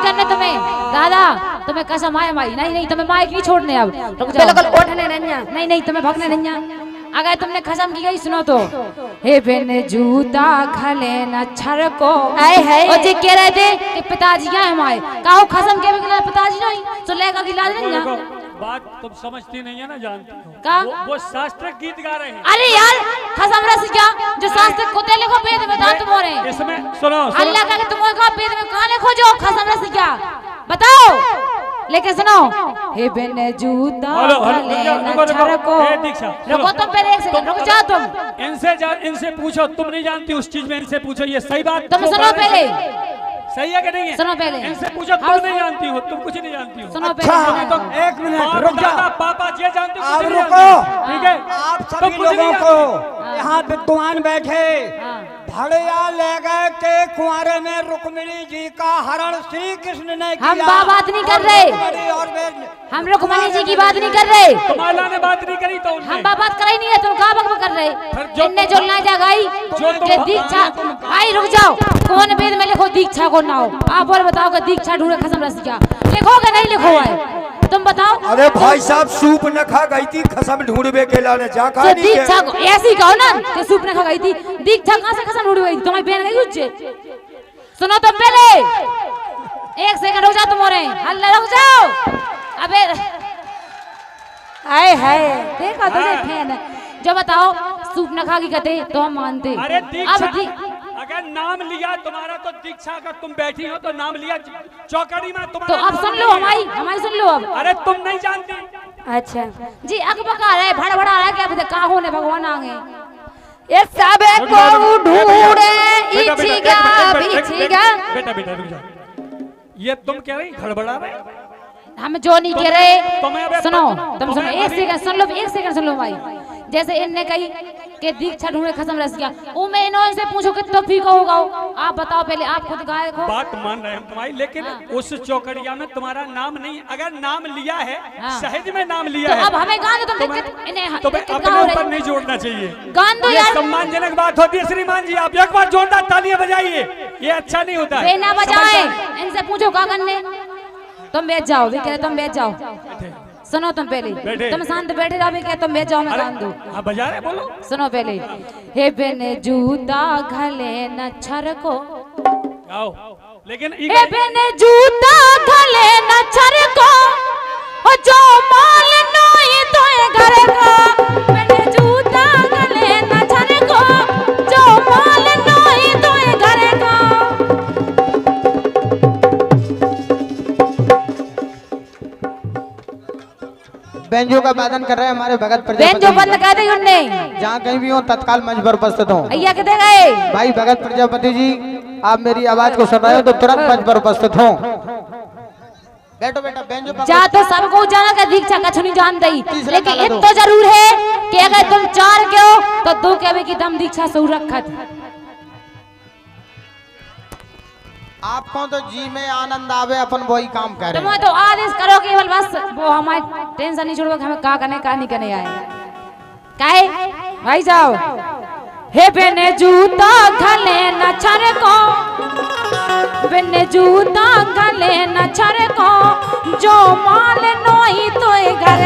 करने तुम्हें दादा, तुम्हें कसम आए माई। नहीं नहीं तुम्हें माइक नहीं छोड़ने अब, बिल्कुल उठने नहीं। नहीं तुम्हें भगने नहीं। अगर तुमने कसम की गई सुनो तो, हे बेन जूता खले न छर को और जे कह रहे थे कि पिताजी क्या है हमारे, काहो कसम के बिना पिताजी नहीं तो लेगा कि लाज नहीं ना। बात तुम समझती नहीं है ना, जानती हो का वो शास्त्र गीत गा रहे हैं। अरे यार कसम रस क्या जो शास्त्र कुत्ते लिखो वेद में दांत मोरे इसमें सुनो अल्लाह का तुम का वेद में कहां लिखो जो कसम रस क्या बताओ। लेकिन सुनो, हे बेन जूता खले न छर को। रुको तुम पहले एक सेकंड रुक जाओ तुम। इनसे पूछो, तुम नहीं जानती उस चीज में, इनसे पूछो ये सही बात। तुम सुनो पहले, सही है कि नहीं है? सुनो पहले इनसे पूछो, तुम नहीं जानती हो, तुम कुछ नहीं जानती हो। सुनो अच्छा, पहले तो एक मिनट रुक जाओ। पापा ये जानते हो, आप कुछ नहीं रुको। जानती। ठीक है, आप तुम सभी कुछ नहीं लोगों को जानती। यहाँ विद्वान बैठे भड़िया ले गए के कुंवारे में रुक्मिणी जी का हरण श्री कृष्ण ने किया। हम बात नहीं कर रहे, और हम रुक्मिणी जी की बात नहीं कर रहे। तुम्हारा ने बात नहीं करी तो उनने। हम बात कर ही नहीं है, तुम का बक कर रहे। इनने जो ना जा गई कि दीक्षा आई, रुक जाओ। कौन वेद में लिखो दीक्षा को ना हो? आप बोल बताओ कि दीक्षा ढूंढे खसम रस क्या लिखो कि नहीं लिखो है? तुम बताओ। अरे भाई साहब सूप न खा गई थी, खसम ढूंढवे के लाने जा खा नहीं दीक्षा को ऐसी कहो ना कि सूप ने खा गई थी। दीक्षा कहां से खसम ढूंढ गई? तुम्हारी बहन गई उच्चे। सुनो तुम पहले एक सेकंड रुक जाओ, तुम और हल्ला रुक जाओ। अबे हाय हाय देखो तो फैन जो बताओ सूप न खा की कहते तो हम मानते। अरे अब अगर नाम लिया तुम्हारा तो दीक्षा का, तुम बैठी हो तो नाम लिया चौकड़ी में तो तुम्हारा। अब सुन लो हमारी सुन लो अब। अरे तुम नहीं जानती। अच्छा जी अकबका रहे भड़ भड़ा रहा क्या पता कहाँ होने भगवान आगे ये सब को ढूंढे इच्छिगा बिछिगा। बेटा बेटा रुक जाओ, ये तुम कह रही गड़बड़ा रहे। हम जो नहीं कह रहे सुनो, तुम सुनो एक सेकंड सुन लो, एक सेकंड सुन लो भाई। जैसे इनने कही कि दीक्षा ढूंढे खसम रस गया, वो मैं इन्होंने से पूछो कि तो फीका होगा। आप बताओ पहले, आप खुद गाय हो। बात मान रहे हैं तुम्हारी, लेकिन उस चौकड़िया में तुम्हारा नाम नहीं। अगर नाम लिया है सहज में नाम लिया तो है अब हमें गान दो। तुम इन्हें तुम्हें अपने ऊपर नहीं जोड़ना चाहिए। गान दो ये यार, सम्मानजनक बात होती है। श्रीमान जी आप एक बार जोरदार तालियां बजाइए, ये अच्छा नहीं होता है। ना बजाए इनसे पूछो का करने। तुम बैठ जाओ, भी कह तुम बैठ जाओ। सुनो तुम पहले, तुम शांत बैठे रहो। भी कह तुम बैठ जाओ, मैं गान दूं। हाँ बजा रहे बोलो। सुनो पहले, हे बेन जूता खले न छर को। आओ लेकिन हे बेन जूता खले न छर को, ओ जो माल नोई तोए घर का। बेन जूता खले न छर को, जो माल नोई तोए घर का। बेंजो का वादन कर रहे हैं हमारे भगत प्रजापति। बेंजो बंद कर दी उनने। जहाँ कहीं भी हो तत्काल मंच पर उपस्थित हो। अय्या किधर गए? भाई भगत प्रजापति जी आप मेरी आवाज को सुन रहे हो तो तुरंत मंच पर उपस्थित हो। बैठो बेटा, बेंजो जा तो सबको जाना का दीक्षा कछ नहीं जान दई, लेकिन इत तो जरूर है कि अगर तुम चार के हो तो दो कहवे की दम दीक्षा सुरक्षित। आपको तो जी में आनंद आवे, अपन वही काम करें। तुम तो आदेश करो केवल बस, वो हमारी टेंशन नहीं छोड़ो कि हमें का करने का नहीं करने आए। काहे भाई जाओ। हे बेने जूता खले न छर को, बेने जूता खले न छर को, जो माल नोई तोए घर।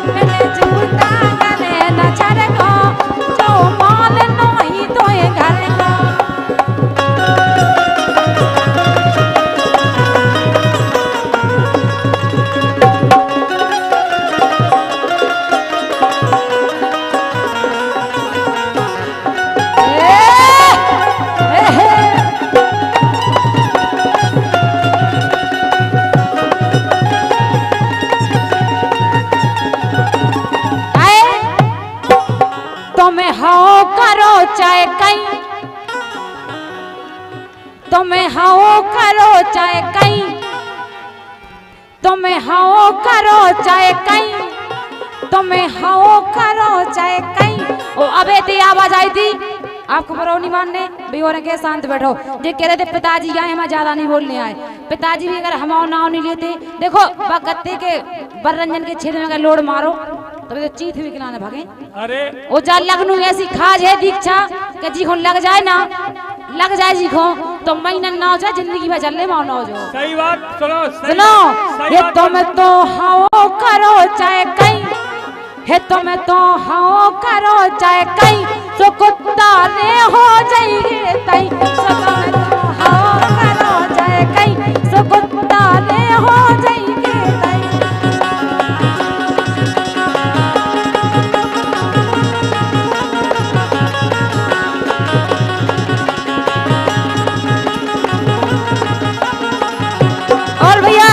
बेने जूता खले न छर को, जो माल नोई तोए घर। चाहे कहीं तुम्हें हाओ करो चाहे कहीं, तुम्हें हाओ करो चाहे कहीं, तुम्हें हाओ करो चाहे कहीं। ओ अबे ती आवाज आई थी आपको बरो नहीं मानने भी और के शांत बैठो। जे कह रहे थे पिताजी आए हम ज्यादा नहीं बोलने आए। पिताजी भी अगर हम नाव नहीं लेते, देखो बगत्ते के बररंजन के क्षेत्र में अगर लोड मारो तभी तो चीथ भी खिलाने भागे। अरे वो जा लगनू ऐसी खाज है दीक्षा कि जी को लग जाए ना, लग जाए जी को तो महीना ना जा जिंदगी भर चल ले माओ ना जो सही बात सुनो सुनो ये तुम तो हाओ करो चाहे कहीं हे तुम तो हाओ करो चाहे कहीं सो कुत्ता रे हो जाएंगे तई सो तुम तो हाओ करो चाहे कहीं सो कुत्ता रे हो जाएंगे तई और भैया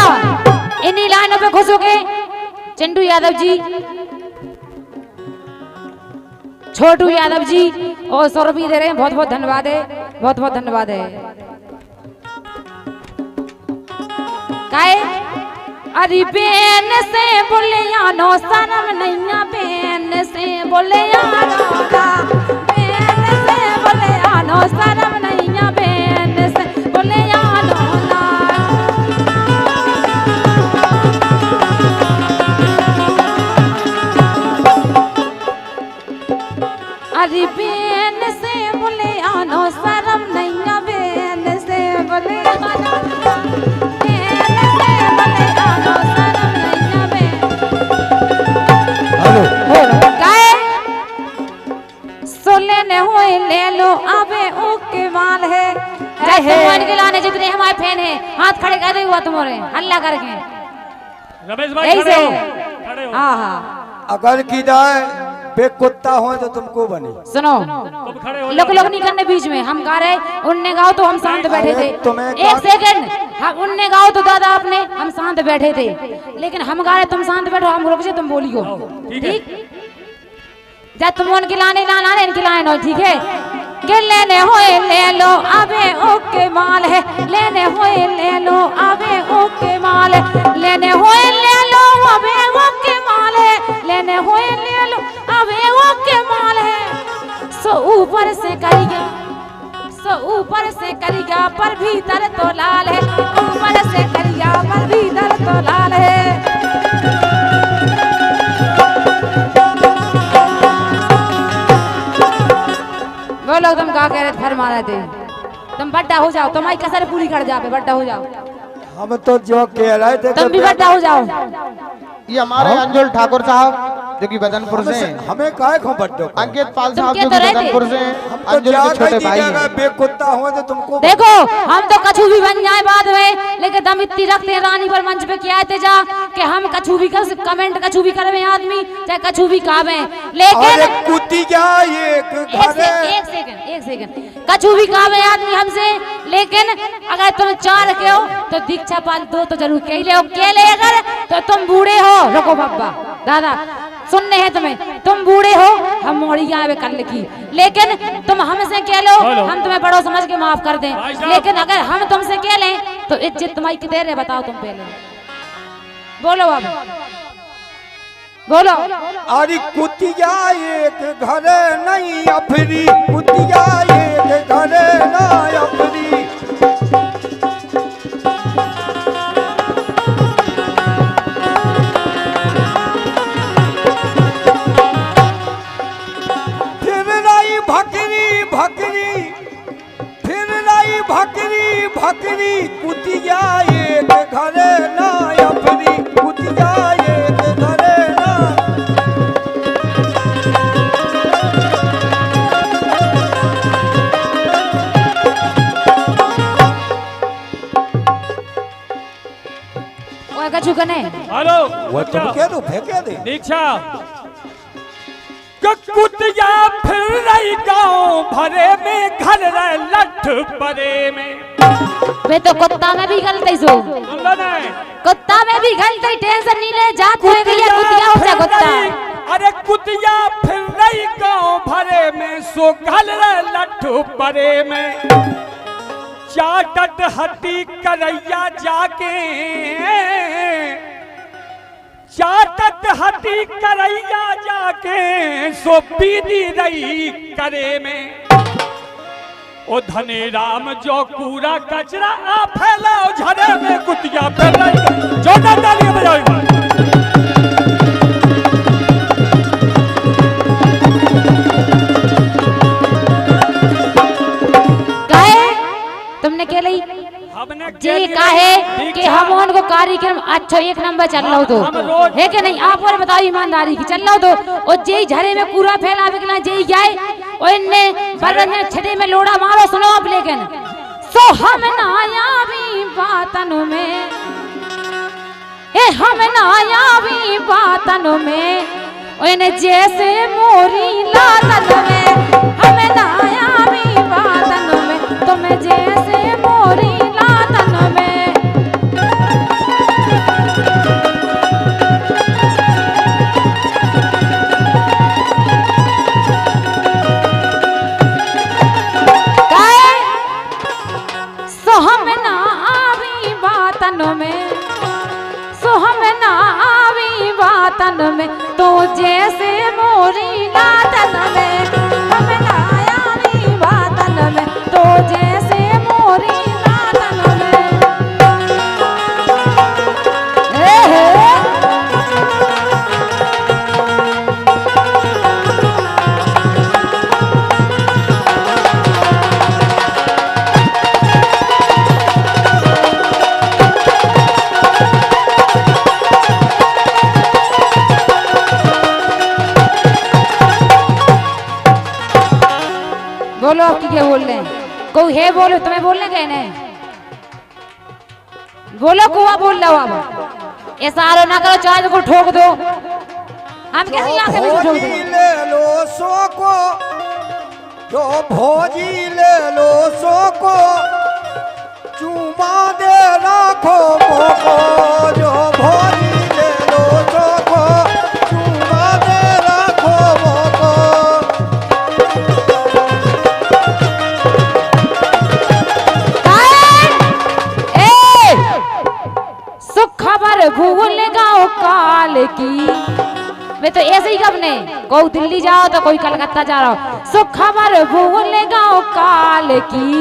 इन्हीं लाइनों पे खुश हो गए चंदू यादव जी छोटू यादव जी और 100 रुपये दे रहे हैं बहुत बहुत धन्यवाद है बहुत बहुत धन्यवाद है काहे अरे बेन से बोले यानो सनम नैया बेन से बोले यानो बेन से बोले यानो सनम नैया बेन से बोले यानो अरे बेन से बोले आनो शर्म नहीं बेन से बोले आनो बेन से बोले आनो शर्म नहीं बेन गाए सोले ने हुए ले लो अबे ओके माल है जय के लाने जितने हमारे फैन हैं हाथ खड़े कर दे हुआ तुम्हारे अल्लाह करके रमेश भाई खड़े हो हाँ हाँ अगर की जाए बे कुत्ता हो तो तुमको बने सुनो लोग नहीं करने बीच में हम गा रहे उनने गाओ तो हम शांत बैठे थे एक सेकंड हम उनने गाओ तो दादा आपने हम शांत बैठे थे लेकिन हम गा रहे तुम शांत बैठो हम रुक जाए तुम बोलियो ठीक जब तुम उनके लाने इनके लाने ठीक है के लेने होए ले लो अबे ओके माल है लेने होए ले लो अबे ओके माल है लेने होए ले लो अबे ओके माल है लेने होए ले लो अबे ओके माल है सो ऊपर से करिया पर भीतर तो लाल है ऊपर से करिया पर भीतर तो लाल है वो लोग तुम क्या कह रहे थे फरमा रहे थे तुम बड्डा हो जाओ तुम्हारी कसर पूरी कर जाओ बड्डा हो जाओ हम तो जो कह रहे थे तुम भी बड्डा हो जाओ ये हमारे अंजुल ठाकुर साहब जो कि बदनपुर से हैं। हमें काहे को बड्डो अंकित पाल साहब तुम जो क्या कि तो बदनपुर से हैं। हम तो अंजुल के छोटे भाई हैं। बेकुत्ता हो तो तुमको देखो हम तो कछु भी बन जाए बाद में लेकिन दम इतनी रखते हैं रानी पर मंच पे क्या आते जा कि हम कछु भी कर कमेंट कछु भी करवे आदमी चाहे कछु भी कावे लेकिन कुत्ती क्या एक सेकंड कछु भी कावे आदमी हमसे लेकिन अगर तुम चार के हो तो दीक्षा पाल दो तो जरूर के ले अगर तो तुम बूढ़े हो रुको बाबा दादा सुनने हैं तुम्हें तुम बूढ़े हो हम मोड़ी आवे कर लिखी लेकिन तुम हमसे कह लो हम तुम्हें बड़ो समझ के माफ कर दें लेकिन अगर हम तुमसे कह लें तो इज्जत तुम्हारी कितने रहे बताओ तुम पहले बोलो अब बोलो अरे कुतिया एक घर नहीं अफरी कुतिया एक घर ना अफरी भकरी कुतिया एक घर ना अफरी कुतिया एक घर ना वो कछु कने हेलो वो तुम कह दो फेंके दे दीक्षा कुतिया फिर रही गाँव भरे में घर रहे लठ परे में वे तो कुत्ता में भी गलती सो कुत्ता में भी गलती टेंशन नहीं ले जात हो गई है कुतिया हो जा कुत्ता अरे कुतिया फिर रही गाँव भरे में सो घर रहे लठ परे में चाटत हटी करैया जाके चाटत हटी करैया जाके सो पीदी रही करे में ओ धने राम जो कूड़ा कचरा आ फैलाओ झरे में कुतिया फैल रही जोरदार तालियां बजाओ तुमने ठीक कि है। हम उनको कार्यक्रम अच्छा एक नंबर चल रहा हो तो हम रोज- है कि नहीं? आप और बताओ ईमानदारी की चल रहा हो तो और जेई झरे में कूड़ा फैलावे के ना जेई जाए और इनने बरन छठे में लोड़ा मारो सुनो आप लेकिन सो हम ना आयावी बातन में ए हम ना आयावी बातन में ओने जैसे मोरी लातन में हम ना आयावी बातन में तुम जैसे मोरी लातन में काहे सो हम ना आवी बातन में सो हम ना आवी बातन में तो जैसे मोरी लातन में हम ना आवी बातन में तो जैसे मोरी लातन में ए बोलो आपकी क्या बोल रहे हैं? कोई है बोलो तुम्हें बोलने गए ने बोलो कुआ बोल रहा हो आप ऐसा आरो ना करो चाहे को ठोक दो हम कैसे यहाँ से ठोक भोजी दो ले लो सो को जो भोजी ले लो सो को चूमा दे राखो मोको जो भोजी ले लो सो को चूमा दे राखो मोको सुख खबर भूल गाओ काल की वे तो ऐसे ही कब ने कोई दिल्ली जाओ तो कोई कलकत्ता जा रहा हो सुख खबर भूल गाओ काल की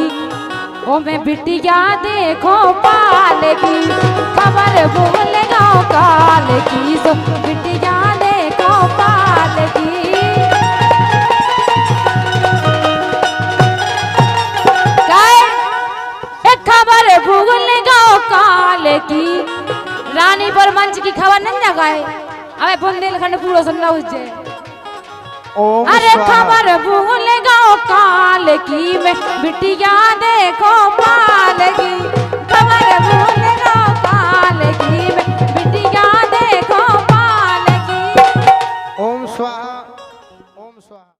ओ मैं बिटिया देखो पाल की खबर भूल गाओ काल की सो बिटिया देखो पाल की खबर भूल गाओ काल की रानी पर मंच की खबर नहीं ना गाए अबे बुंदेलखंड पूरा सुन रहा उज्जे ओम अरे स्वाहा। खबर भूल गाओ काल की मैं बिटिया देखो पाल की